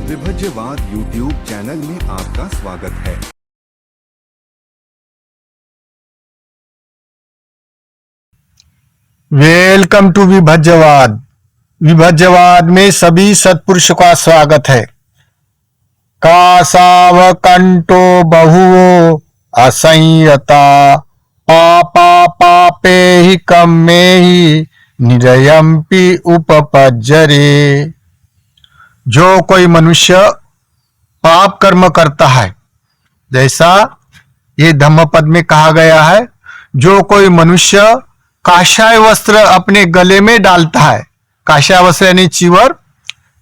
विभज्यवाद YouTube channel में आपका स्वागत है। Welcome to विभज्यवाद। विभज्यवाद में सभी सत्पुरुषों का स्वागत है। कासाव कंटो बहुओ असंयता पापा पापे ही कम्मे ही निरयम्पि उपपज्जरे। जो कोई मनुष्य पाप कर्म करता है, जैसा ये धम्मपद में कहा गया है, जो कोई मनुष्य काशाय वस्त्र अपने गले में डालता है, काशाय वस्त्र यानी चीवर,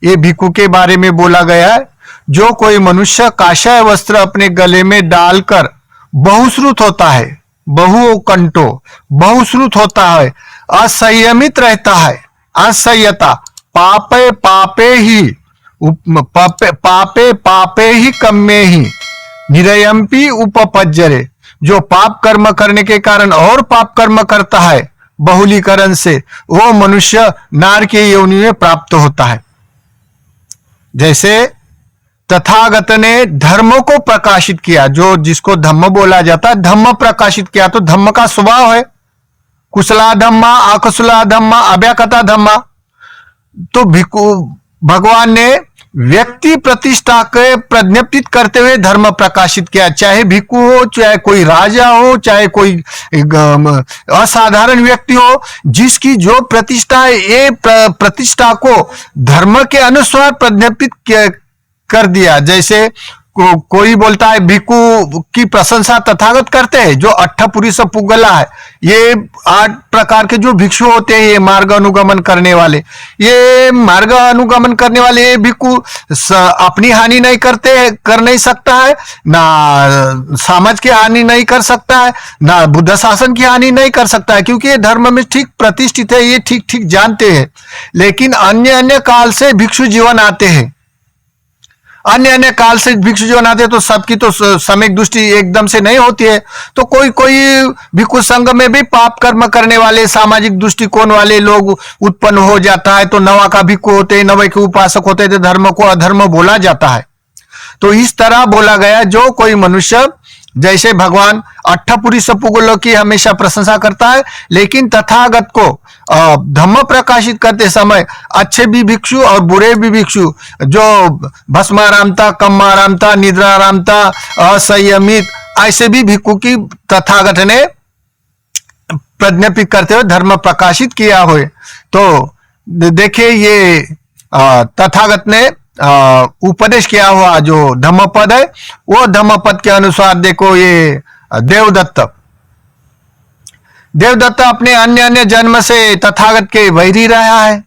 ये भिक्षु के बारे में बोला गया है। जो कोई मनुष्य काशाय वस्त्र अपने गले में डालकर बहुश्रुत होता है, बहुकंठो बहुश्रुत होता है, असंयमित रहता है, असंयता पापे पापे ही पापे पापे ही कम्मे ही निरयम्पि उपपज्जरे। जो पाप कर्म करने के कारण और पाप कर्म करता है बहुलीकरण से, वो मनुष्य नार के योनि में प्राप्त होता है। जैसे तथागत ने धर्म को प्रकाशित किया, जो जिसको धम्म बोला जाता है, धम्म प्रकाशित किया, तो धम्म का स्वभाव है कुशला धम्मा, अकुशला धम्मा, अव्याकता धम्मा। तो भगवान ने व्यक्ति प्रतिष्ठा के प्रज्ञप्तित करते हुए धर्म प्रकाशित किया, चाहे भिक्षु हो, चाहे कोई राजा हो, चाहे कोई असाधारण व्यक्ति हो, जिसकी जो प्रतिष्ठा है, ये प्रतिष्ठा को धर्म के अनुसार प्रज्ञप्तित कर दिया। जैसे कोई बोलता है, भिक्षु की प्रशंसा तथागत करते हैं, जो अट्ठपुरी से पुगला है, ये 8 प्रकार के जो भिक्षु होते हैं, ये मार्ग अनुगमन करने वाले, ये मार्ग अनुगमन करने वाले, ये भिक्षु अपनी हानि नहीं कर नहीं सकता है, ना समाज की हानि नहीं कर सकता है, ना बुद्ध शासन की हानि नहीं कर सकता है, क्योंकि ये धर्म में ठीक प्रतिष्ठित है, ये ठीक ठीक जानते हैं। लेकिन अन्य अन्य काल से भिक्षु जीवन आते हैं, अन्य अन्य काल से भिक्षु जीवन आते हैं, तो सबकी तो सम्यक दृष्टि एकदम से नहीं होती है। तो कोई कोई भिक्षु संघ में भी पाप कर्म करने वाले सामाजिक दृष्टिकोण वाले लोग उत्पन्न हो जाता है, तो नवा का भिक्षु होते हैं, नवे के उपासक होते हैं, तो धर्म को अधर्म बोला जाता है। तो इस तरह बोला गया, जो कोई मनुष्य, जैसे भगवान अट्ठपुरी सपुगलों की हमेशा प्रशंसा करता है, लेकिन तथागत को धम्म प्रकाशित करते समय अच्छे भी भिक्षु और बुरे भी भिक्षु, जो भस्मारामता, कम्मारामता, निद्रारामता, असंयमित, ऐसे भी भिक्षु की तथागत ने प्रज्ञापित करते हुए धर्म प्रकाशित किया हो। तो देखिए, ये तथागत ने उपदेश किया हुआ जो धम्मपद है, वो धम्मपद के अनुसार देखो, ये देवदत्त अपने अन्य अन्य जन्म से तथागत के वैरी रहा है,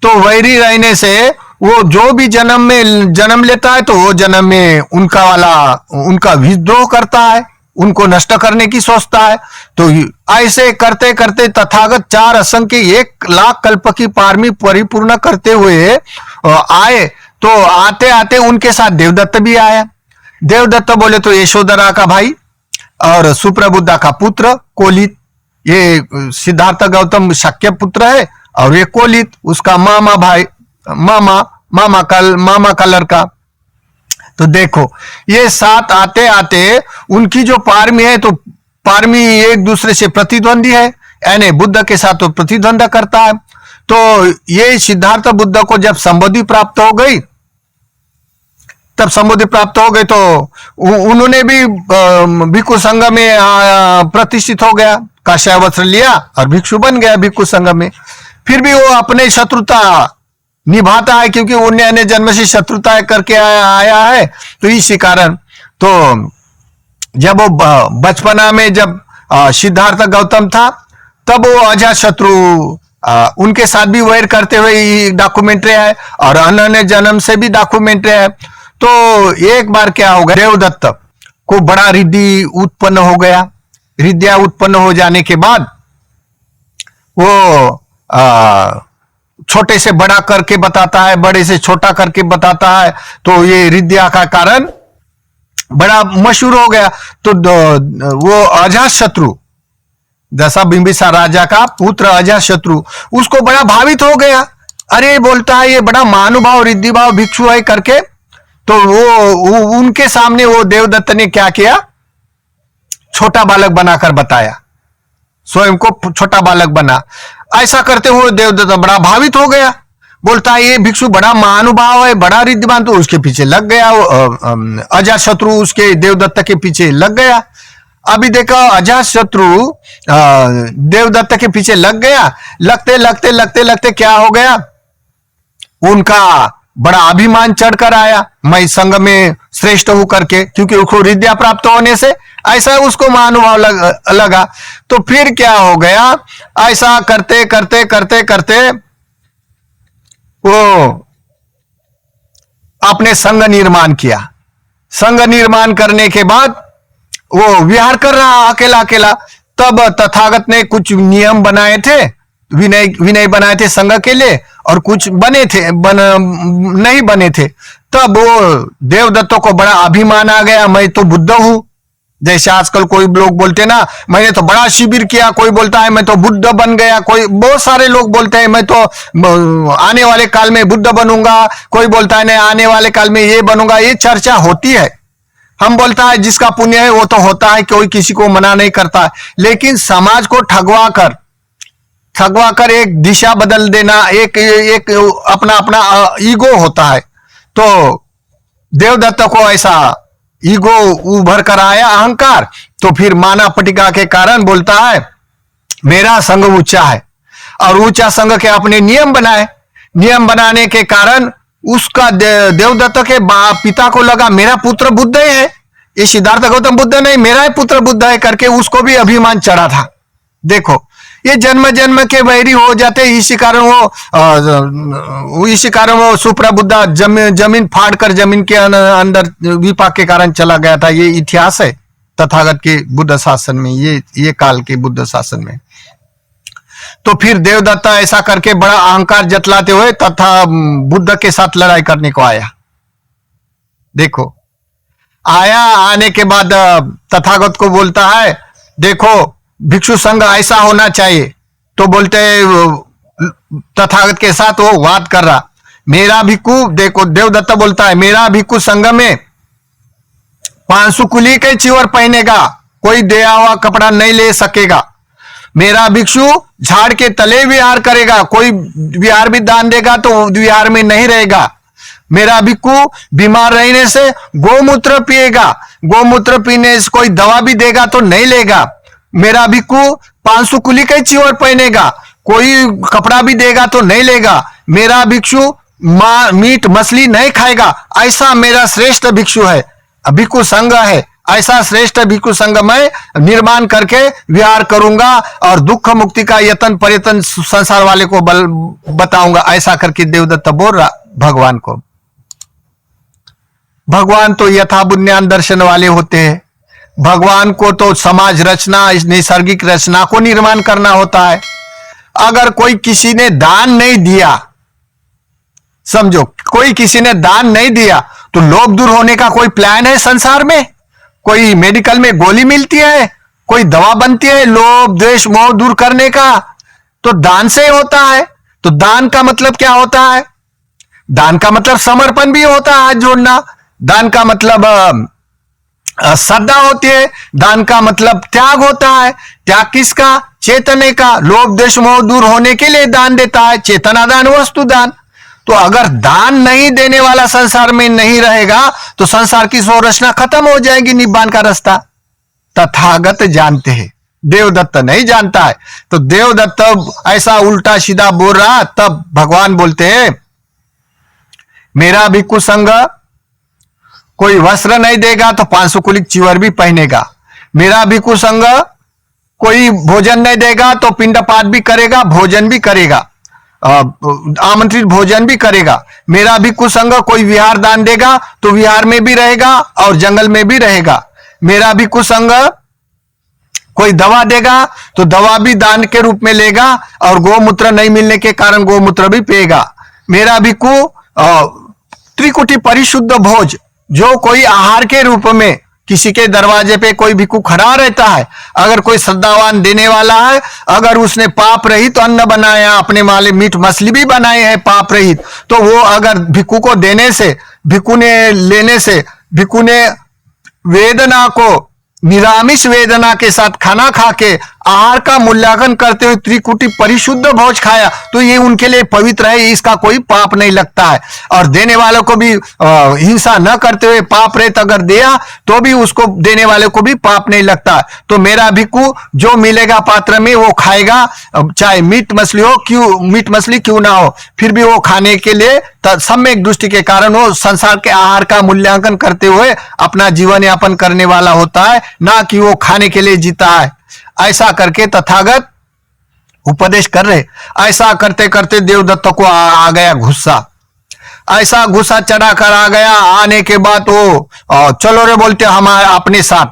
तो वैरी रहने से वो जो भी जन्म में जन्म लेता है, तो वो जन्म में उनका विद्रोह करता है, उनको नष्ट करने की सोचता है। तो ऐसे करते करते तथागत 4 असंख्य 1 लाख कल्प की पारमी परिपूर्ण करते हुए आए। तो आते आते उनके साथ देवदत्त भी आया। देवदत्त बोले तो यशोधरा का भाई और सुप्रबुद्धा का पुत्र कोलित, ये सिद्धार्थ गौतम शक्य पुत्र है, और ये कोलित उसका मामा भाई, मामा का लड़का। तो देखो, ये साथ आते आते उनकी जो पारमी है, तो पारमी एक दूसरे से प्रतिद्वंदी है, यानी बुद्ध के साथ तो प्रतिद्वंद करता है। तो ये सिद्धार्थ बुद्ध को जब संबोधि प्राप्त हो गई, तो उन्होंने भी भिक्षु संघ में प्रतिष्ठित हो गया, काशाय वस्त्र लिया और भिक्षु बन गया भिक्षु संघ में। फिर भी वो अपने शत्रुता निभाता है, क्योंकि उन्हें अन्य जन्म से शत्रुता करके आया है। तो इसी कारण तो जब वो बचपना में, जब सिद्धार्थ गौतम था, तब वो अजात शत्रु उनके साथ भी वैर करते हुए डॉक्यूमेंट्री है, और अन्य जन्म से भी डॉक्यूमेंट्री है। तो एक बार क्या हो गया, देवदत्त को बड़ा रिद्धि उत्पन्न हो गया। रिद्धिया उत्पन्न हो जाने के बाद वो छोटे से बड़ा करके बताता है, बड़े से छोटा करके बताता है। तो ये रिद्धिया का कारण बड़ा मशहूर हो गया। तो वो अजात शत्रु, जैसा बिंबिसार राजा का पुत्र अजातशत्रु, उसको बड़ा भावित हो गया अरे बोलता है ये बड़ा महानुभाव रिद्धिभाव भिक्षु है करके। तो वो उनके सामने वो देवदत्त ने क्या किया, छोटा बालक बनाकर बताया, स्वयं को छोटा बालक बना। ऐसा करते हुए देवदत्त बड़ा भावित हो गया, बोलता है ये भिक्षु बड़ा महानुभाव है, बड़ा रिद्धिमान। तो उसके पीछे लग गया, अजातशत्रु उसके देवदत्त के पीछे लग गया। अभी देखो अजातशत्रु देवदत्त के पीछे लग गया, लगते लगते लगते लगते क्या हो गया, उनका बड़ा अभिमान चढ़कर आया, मैं संघ में श्रेष्ठ हूं करके, क्योंकि उसको विद्या प्राप्त होने से ऐसा उसको महानुभाव लगा। तो फिर क्या हो गया, ऐसा करते करते करते करते वो अपने संघ निर्माण किया। संघ निर्माण करने के बाद वो विहार कर रहा अकेला अकेला। तब तथागत ने कुछ नियम बनाए थे, विनय विनय बनाए थे संघ के लिए, और कुछ बने थे नहीं बने थे। तब वो देवदत्तों को बड़ा अभिमान आ गया, मैं तो बुद्ध हूं। जैसे आजकल कोई लोग बोलते ना, मैंने तो बड़ा शिविर किया, कोई बोलता है मैं तो बुद्ध बन गया, कोई बहुत सारे लोग बोलते हैं मैं तो आने वाले काल में बुद्ध बनूंगा, कोई बोलता है नहीं आने वाले काल में ये बनूंगा। ये चर्चा होती है, हम बोलता है जिसका पुण्य है वो तो होता है, कोई किसी को मना नहीं करता है। लेकिन समाज को ठगवा कर एक दिशा बदल देना, एक अपना अपना ईगो होता है। तो देवदत्त को ऐसा ईगो उभर कर आया, अहंकार। तो फिर मानव पटिका के कारण बोलता है मेरा संघ ऊंचा है, और ऊंचा संघ के अपने नियम बनाए। नियम बनाने के कारण उसका देवदत्त के पिता को लगा मेरा पुत्र बुद्ध है, ये सिद्धार्थ गौतम बुद्ध नहीं, मेरा ही पुत्र बुद्ध है करके उसको भी अभिमान चढ़ा था। देखो ये जन्म जन्म के वैरी हो जाते, इसी कारण वो सुप्रबुद्धा जमीन फाड़ कर जमीन के अंदर विपाक के कारण चला गया था। ये इतिहास है तथागत के बुद्ध शासन में, ये काल के बुद्ध शासन में। तो फिर देवदत्ता ऐसा करके बड़ा अहंकार जतलाते हुए तथा बुद्ध के साथ लड़ाई करने को आया। देखो आया, आने के बाद तथागत को बोलता है देखो भिक्षु संघ ऐसा होना चाहिए। तो बोलते तथागत के साथ वो वाद कर रहा, मेरा भिक्षु, देखो देवदत्त बोलता है मेरा भिक्षु संघ में 500 कुली के चिवर पहनेगा, कोई दिया हुआ कपड़ा नहीं ले सकेगा। मेरा भिक्षु झाड़ के तले विहार करेगा, कोई विहार भी दान देगा तो विहार में नहीं रहेगा। मेरा भिक्षु बीमार रहने से गोमूत्र पिएगा, गोमूत्र पीने से कोई दवा भी देगा तो नहीं लेगा। मेरा भिक्षु 500 कुली का चिवर पहनेगा, कोई कपड़ा भी देगा तो नहीं लेगा। मेरा भिक्षु मीट मछली नहीं खाएगा, ऐसा मेरा श्रेष्ठ भिक्षु है, भिक्षु संघ है। ऐसा श्रेष्ठ भिक्षु संघ मैं निर्माण करके विहार करूंगा और दुख मुक्ति का यतन पर्यतन संसार वाले को बल बताऊंगा। ऐसा करके देवदत्त बोल रहा भगवान को। भगवान तो यथा बुनियान दर्शन वाले होते हैं। भगवान को तो समाज रचना, नैसर्गिक रचना को निर्माण करना होता है। अगर कोई किसी ने दान नहीं दिया, समझो कोई किसी ने दान नहीं दिया तो लोभ दूर होने का कोई प्लान है संसार में? कोई मेडिकल में गोली मिलती है, कोई दवा बनती है लोभ द्वेष मोह दूर करने का? तो दान से होता है। तो दान का मतलब क्या होता है? दान का मतलब समर्पण भी होता है, हाथ जोड़ना। दान का मतलब श्रद्धा होती है। दान का मतलब त्याग होता है। त्याग किसका? चेतने का। लोभ द्वेष मोह दूर होने के लिए दान देता है, चेतना दान, वस्तु दान। तो अगर दान नहीं देने वाला संसार में नहीं रहेगा तो संसार की संरचना खत्म हो जाएगी, निब्बान का रास्ता। तथागत जानते हैं, देवदत्त नहीं जानता है। तो देवदत्त ऐसा उल्टा सीधा बोल रहा, तब भगवान बोलते हैं मेरा भिक्षु संघ कोई वस्त्र नहीं देगा तो 500 कुलिक चिवर भी पहनेगा। मेरा भिक्षु संघ कोई भोजन नहीं देगा तो पिंडपात भी करेगा, भोजन भी करेगा, आमंत्रित भोजन भी करेगा। मेरा भिक्षु संघ कोई विहार दान देगा तो विहार में भी रहेगा और जंगल में भी रहेगा। मेरा भिक्षु संघ कोई दवा देगा तो दवा भी दान के रूप में लेगा और गोमूत्र नहीं मिलने के कारण गोमूत्र भी पिएगा। मेरा भिक्षु त्रिकुटी परिशुद्ध भोज, जो कोई आहार के रूप में किसी के दरवाजे पे कोई भिक्षु खड़ा रहता है, अगर कोई श्रद्धावान देने वाला है, अगर उसने पाप रहित अन्न बनाया, अपने माले मीट मछली भी बनाए हैं पाप रहित, तो वो अगर भिक्षु को देने से, भिक्षु ने लेने से, भिक्षु ने वेदना को निरामिष वेदना के साथ खाना खा के आहार का मूल्यांकन करते हुए त्रिकुटी परिशुद्ध भोज खाया, तो ये उनके लिए पवित्र है, इसका कोई पाप नहीं लगता है। और देने वालों को भी हिंसा न करते हुए पाप रहित अगर दिया तो भी उसको देने वाले को भी पाप नहीं लगता। तो मेरा भिक्षु जो मिलेगा पात्र में वो खाएगा, चाहे मीट मछली हो, मीट मछली क्यों ना हो, फिर भी वो खाने के लिए सम्यक दृष्टि के कारण वो संसार के आहार का मूल्यांकन करते हुए अपना जीवन यापन करने वाला होता है, ना कि वो खाने के लिए जीता है। ऐसा करके तथागत उपदेश कर रहे। ऐसा करते करते देवदत्त को आ गया गुस्सा, ऐसा गुस्सा चढ़ा कर आ गया। आने के बाद वो चलो रे बोलते हमारे अपने साथ,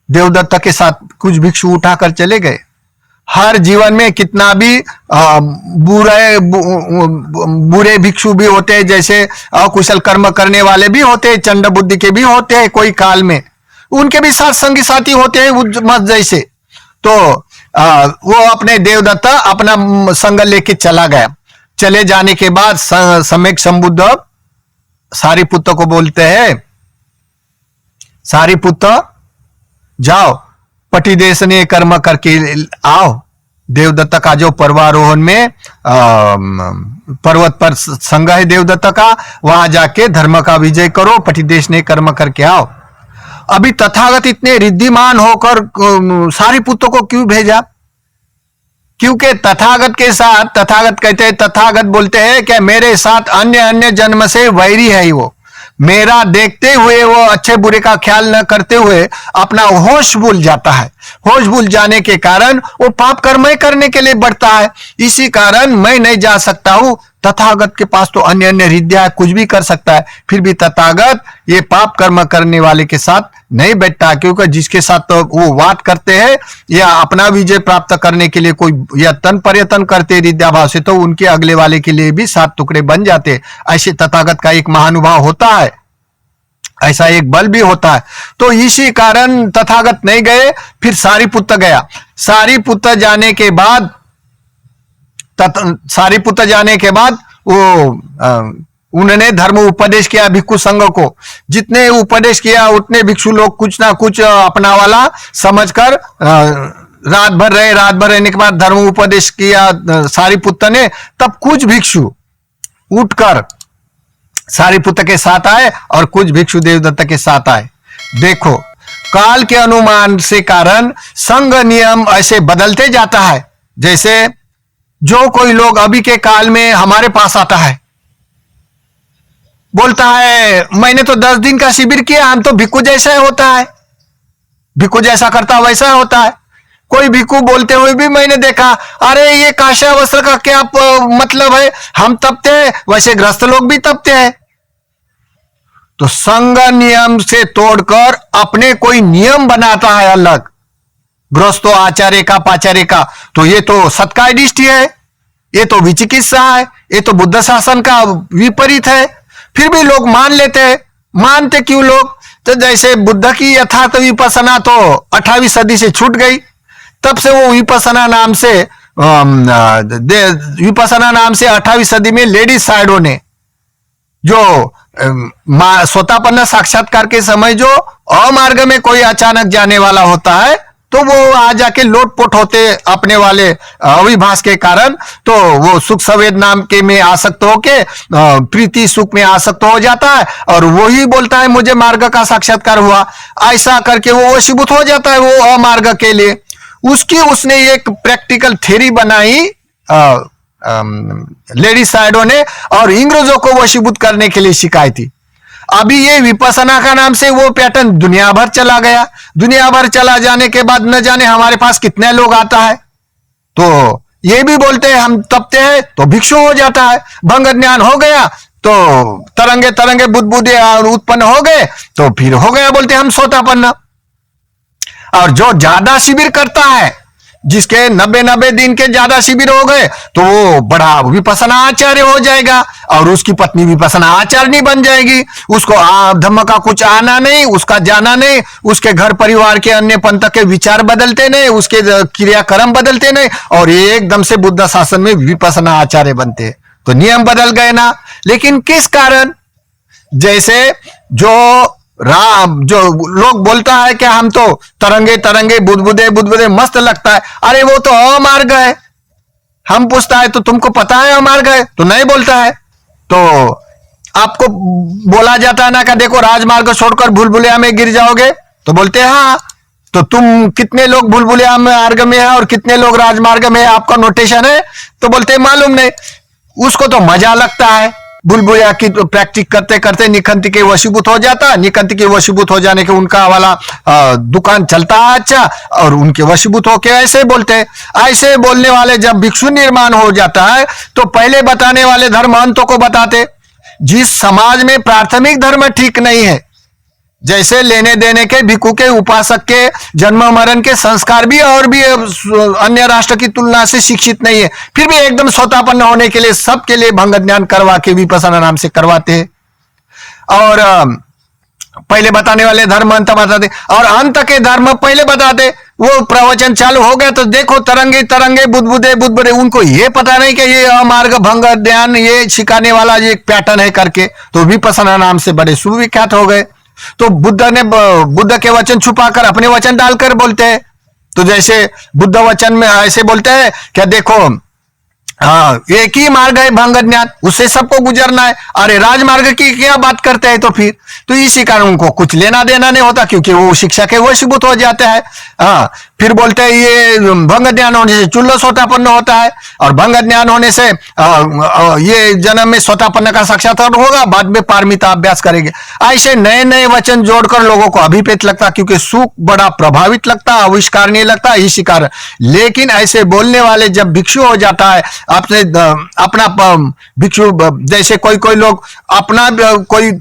देवदत्त के साथ कुछ भिक्षु उठाकर चले गए। हर जीवन में कितना भी बुरे भिक्षु भी होते हैं, जैसे अकुशल कर्म करने वाले भी होते हैं, चंड बुद्धि के भी होते हैं, कोई काल में उनके भी साथ संगी साथी होते हैं मत जैसे। तो वो अपने देवदत्त अपना संग लेके चला गया। चले जाने के बाद सम्यक संबुद्ध सारिपुत्र को बोलते हैं, सारिपुत्र जाओ पटिदेश ने कर्म करके आओ। देवदत्त का जो पर्वारोहण में पर्वत पर संग है देवदत्त का, वहां जाके धर्म का विजय करो, पटिदेश ने कर्म करके आओ। अभी तथागत इतने रिद्धिमान होकर सारिपुत्र को क्यों भेजा? क्योंकि तथागत के साथ, तथागत कहते हैं, तथागत बोलते हैं कि मेरे साथ अन्य अन्य जन्म से वैरी है वो, मेरा देखते हुए वो अच्छे बुरे का ख्याल न करते हुए अपना होश भूल जाता है। होश भूल जाने के कारण वो पाप कर्म करने के लिए बढ़ता है। इसी कारण मैं नहीं जा सकता हूं। तथागत के पास तो अन्य अन्य रिद्धियां है, कुछ भी कर सकता है, फिर भी तथागत ये पाप कर्म करने वाले के साथ नहीं बैठता, क्योंकि जिसके साथ तो वो वाद करते हैं या अपना विजय प्राप्त करने के लिए कोई या तन पर्यतन करते रिद्या भाव से, तो उनके अगले वाले के लिए भी 7 टुकड़े बन जाते। ऐसे तथागत का एक महानुभाव होता है, ऐसा एक बल भी होता है। तो इसी कारण तथागत नहीं गए, फिर सारिपुत्र गया। सारिपुत्र जाने के बाद वो उन्होंने धर्म उपदेश किया भिक्षु संघ को। जितने उपदेश किया उतने भिक्षु लोग कुछ ना कुछ अपना वाला समझकर रात भर रहे। रात भर रहने के बाद धर्म उपदेश किया सारिपुत्र ने, तब कुछ भिक्षु उठकर सारिपुत्र के साथ आए और कुछ भिक्षु देवदत्त के साथ आए। देखो काल के अनुमान से कारण संघ नियम ऐसे बदलते जाता है। जैसे जो कोई लोग अभी के काल में हमारे पास आता है, बोलता है मैंने तो 10 दिन का शिविर किया, हम तो भिक्षु जैसा होता है, भिक्षु जैसा करता वैसा होता है। कोई भिक्षु बोलते हुए भी मैंने देखा, अरे ये काष्य वस्त्र का क्या मतलब है, हम तपते हैं वैसे गृहस्थ लोग भी तपते हैं। तो संघ नियम से तोड़कर अपने कोई नियम बनाता है अलग, गृहस्थो आचार्य का पाचार्य का, तो ये तो सत्काय दृष्टि है, ये तो विचिकित्सा है, ये तो बुद्ध शासन का विपरीत है। फिर भी लोग मान लेते हैं। मानते क्यों लोग? तो जैसे बुद्ध की यथार्थ विपස්සना तो 18वीं सदी से छूट गई, तब से वो विपස්සना नाम से 18वीं सदी में लेडीज साइडो ने जो स्वतापन्न साक्षात्कार के समय जो अमार्ग में कोई अचानक जाने वाला होता है, तो वो आ जाके लोटपोट होते अपने वाले अविभास के कारण, तो वो सुख संवेद नाम के में आसक्त होके प्रीति सुख में आसक्त हो जाता है और वही बोलता है मुझे मार्ग का साक्षात्कार हुआ। ऐसा करके वो वशीभूत हो जाता है वो अमार्ग के लिए। उसने एक प्रैक्टिकल थ्योरी बनाई लेडीज साइडों ने और इंग्रजों को वशीभूत करने के लिए सिखाई थी। अभी ये विपස්සना का नाम से वो पैटर्न दुनिया भर चला गया। दुनिया भर चला जाने के बाद न जाने हमारे पास कितने लोग आता है, तो ये भी बोलते हैं हम तपते हैं तो भिक्षु हो जाता है। भंग ज्ञान हो गया तो तरंगे तरंगे बुद्धि उत्पन्न हो गए तो फिर हो गया बोलते हम सोतापन्न। और जो ज्यादा शिविर करता है, जिसके 90 दिन के ज्यादा शिविर हो गए तो वो बड़ा विपස්සना आचार्य हो जाएगा और उसकी पत्नी विपස්සना आचार्य बन जाएगी। उसको धम्म का कुछ आना नहीं, उसका जाना नहीं, उसके घर परिवार के अन्य पंथ के विचार बदलते नहीं, उसके क्रियाक्रम बदलते नहीं और एकदम से बुद्ध शासन में विपස්සना आचार्य बनते। तो नियम बदल गए ना। लेकिन किस कारण? जैसे जो लोग बोलता है कि हम तो तरंगे तरंगे बुदबुदे मस्त लगता है, अरे वो तो अमार्ग है। हम पूछता है तो तुमको पता है अमार्ग है? तो नहीं बोलता है। तो आपको बोला जाता है ना कि देखो राजमार्ग छोड़कर भूलभुलैया में गिर जाओगे, तो बोलते हैं हाँ। तो तुम कितने लोग भूलभुलैया मार्ग में है और कितने लोग राजमार्ग में है, आपका नोटेशन है? तो बोलते मालूम नहीं। उसको तो मजा लगता है, बुलबुलिया की तो प्रैक्टिस करते करते निखंत के वशीभूत हो जाता। निखंत के वशीभूत हो जाने के उनका वाला दुकान चलता है अच्छा, और उनके वशीभूत होके ऐसे बोलते हैं। ऐसे बोलने वाले जब भिक्षु निर्माण हो जाता है तो पहले बताने वाले धर्म अंतों को बताते। जिस समाज में प्राथमिक धर्म ठीक नहीं है, जैसे लेने देने के, भिक्षु के, उपासक के, जन्म मरण के संस्कार भी और भी अन्य राष्ट्र की तुलना से शिक्षित नहीं है, फिर भी एकदम स्वतापन्न होने के लिए सबके लिए भंग ज्ञान करवा के विपස්සना नाम से करवाते हैं। और पहले बताने वाले धर्म अंत बताते और अंत के धर्म पहले बताते। वो प्रवचन चालू हो गया तो देखो तरंगे तरंगे बुदबुदे, उनको ये पता नहीं कि ये अमार्ग भंग ज्ञान ये सिखाने वाला ये एक पैटर्न है करके, तो विपස්සना नाम से बड़े सुविख्यात हो गए। तो बुद्ध के वचन छुपाकर अपने वचन डालकर बोलते हैं। तो जैसे बुद्ध वचन में ऐसे बोलते हैं क्या, देखो एक ही मार्ग है भंग ज्ञान, उससे सबको गुजरना है। अरे राजमार्ग की क्या बात करते हैं? तो फिर तो इसी कारण उनको कुछ लेना देना नहीं होता, क्योंकि वो शिक्षा के वशीभूत हो जाते हैं। फिर बोलते हैं ये भंग ज्ञान होने से चुल्लो स्वतापन्न होता है, और भंग ज्ञान होने से ये जन्म में स्वतापन्न का साक्षात्कार होगा, बाद में पारमिता अभ्यास करेंगे। ऐसे नए नए वचन जोड़कर लोगों को अभिप्रेत लगता, क्योंकि सुख बड़ा प्रभावित लगता, आविष्कारनीय लगता, इसी कारण। लेकिन ऐसे बोलने वाले जब भिक्षु हो जाता है, आपने अपना भिक्षु, जैसे कोई लोग अपना कोई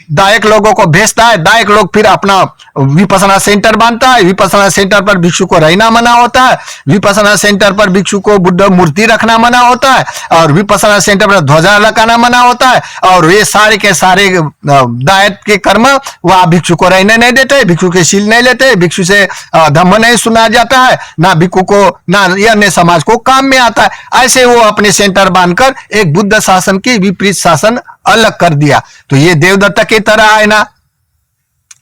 दायक लोगों को भेजता है, दायक लोग फिर अपना विपස්සना सेंटर बांधता है। विपස්සना सेंटर पर भिक्षु को रहना मना होता है, विपස්සना सेंटर पर भिक्षु को बुद्ध मूर्ति रखना मना होता है, और विपස්සना सेंटर पर ध्वजा लगाना मना होता है। और ये सारे के सारे दायक के कर्म वह भिक्षु को रहने नहीं देते, भिक्षु के शील नहीं लेते, भिक्षु से धम्म नहीं सुना जाता है, ना भिक्षु को ना अन्य समाज को काम में आता है। ऐसे वो अपने सेंटर बांधकर एक बुद्ध शासन की विपरीत शासन अलग कर दिया। तो ये देवदत्त की तरह है ना,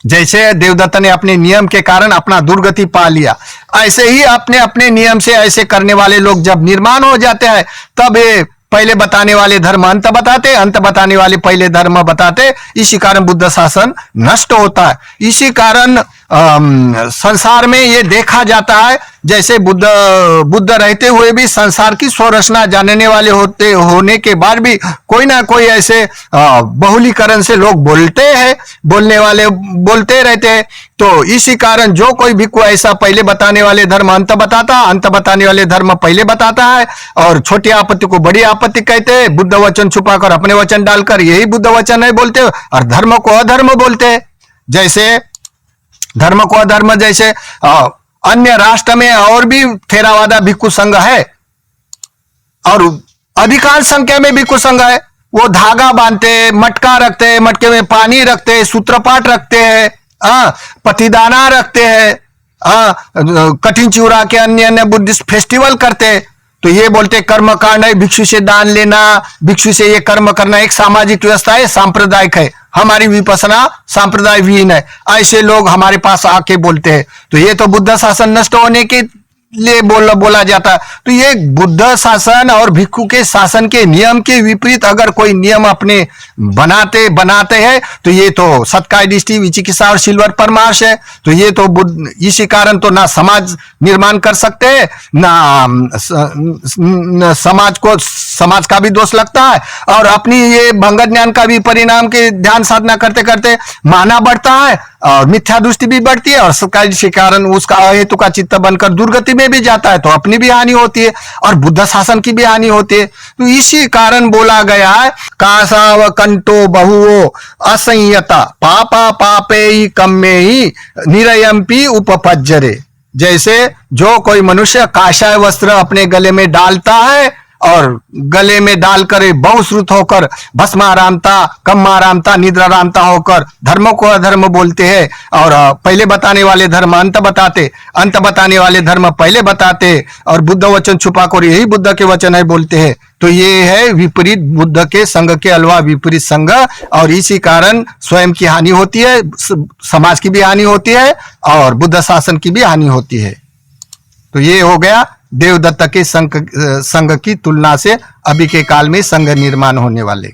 जैसे देवदत्त ने अपने नियम के कारण अपना दुर्गति पा लिया, ऐसे ही अपने अपने नियम से ऐसे करने वाले लोग जब निर्माण हो जाते हैं, तब ये पहले बताने वाले धर्म अंत बताते, अंत बताने वाले पहले धर्म बताते। इसी कारण बुद्ध शासन नष्ट होता है। इसी कारण संसार में ये देखा जाता है, जैसे बुद्ध रहते हुए भी संसार की स्वरचना जानने वाले होने के बाद भी कोई ना कोई ऐसे बहुलीकरण से लोग बोलते हैं, बोलने वाले बोलते रहते हैं। तो इसी कारण जो कोई भिक्षु ऐसा पहले बताने वाले धर्म अंत बताता, अंत बताने वाले धर्म पहले बताता है, और छोटी आपत्ति को बड़ी आपत्ति कहते हैं, बुद्ध वचन छुपाकर अपने वचन डालकर यही बुद्ध वचन है बोलते हैं, और धर्म को अधर्म बोलते हैं। जैसे धर्म को अधर्म, जैसे अन्य राष्ट्र में और भी थेरावादा भिक्षु संघ है, और अधिकांश संख्या में भिक्षु संघ है। वो धागा बांधते, मटका रखते, मटके में पानी रखते, सूत्रपाठ रखते हैं, पतिदाना रखते हैं, कठिन चिवड़ा के अन्य अन्य बुद्धिस्ट फेस्टिवल करते। तो ये बोलते कर्म कांड है, भिक्षु से दान लेना, भिक्षु से ये कर्म करना एक सामाजिक व्यवस्था है, सांप्रदायिक है, हमारी विपස්සना सांप्रदाय विहीन है। ऐसे लोग हमारे पास आके बोलते हैं। तो ये तो बुद्ध शासन नष्ट होने के लिए बोला जाता है। तो ये बुद्ध शासन और भिक्षु के शासन के नियम के विपरीत अगर कोई नियम अपने बनाते हैं, तो ये तो सत्काय दृष्टि, विचिकित्सा और सिल्वर परमार्श है। तो ये तो इसी कारण तो ना समाज निर्माण कर सकते हैं, ना समाज का भी दोष लगता है, और अपनी ये भंग ज्ञान का भी परिणाम के ध्यान साधना करते करते माना बढ़ता है, और मिथ्या दृष्टि भी बढ़ती है, और सत्काय के कारण उसका अहेतु का चित्त बनकर दुर्गति में भी जाता है। तो अपनी भी हानि होती है और बुद्ध शासन की भी हानि होती है। तो इसी कारण बोला गया है, कासाव कंटो बहुओ असंयता पापा पापे कम्मे ही निरयम्पी उपपज्जरे। जैसे जो कोई मनुष्य काषाय वस्त्र अपने गले में डालता है और गले में डालकर बहुश्रुत होकर भस्मारामता कम्मारामता निद्रारामता होकर धर्मों को अधर्म बोलते हैं और पहले बताने वाले धर्म अंत बताते, अंत बताने वाले धर्म पहले बताते और बुद्ध वचन छुपा कर यही बुद्ध के वचन है बोलते हैं। तो ये है विपरीत बुद्ध के संघ के अलावा विपरीत संघ, और इसी कारण स्वयं की हानि होती है, समाज की भी हानि होती है और बुद्ध शासन की भी हानि होती है। तो ये हो गया देवदत्त के संघ की तुलना से अभी के काल में संघ निर्माण होने वाले।